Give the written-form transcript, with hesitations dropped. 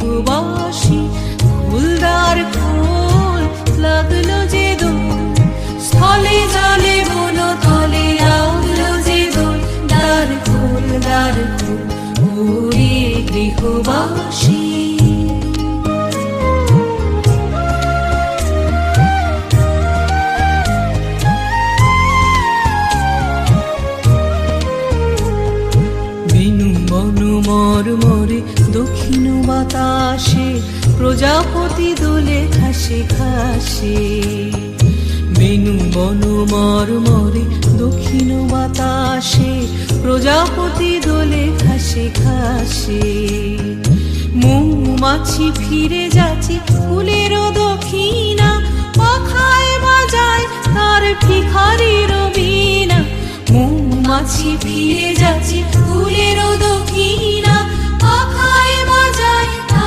গৃহবাসী। ফুলদার ফুল লাগলো যে দোল, স্থলে জলে বন তলে লাগলো যে দোল। দ্বার খোল ওরে গৃহবাসী। মরমরে দক্ষিণ বাতাসে প্রজাপতি দোলে ঘাসে ঘাসে। বেনু বন মরমরে দক্ষিণ বাতাসে প্রজাপতি দোলে ঘাসে ঘাসে। মৌমাছি ফিরে যাচ্ছে ফুলের দক্ষিণা, পাখায় বাজায় তার ভিখারির বীণা। মৌমাছি ফিরে যাচ্ছে ফুলের দক্ষিণা, পাখায়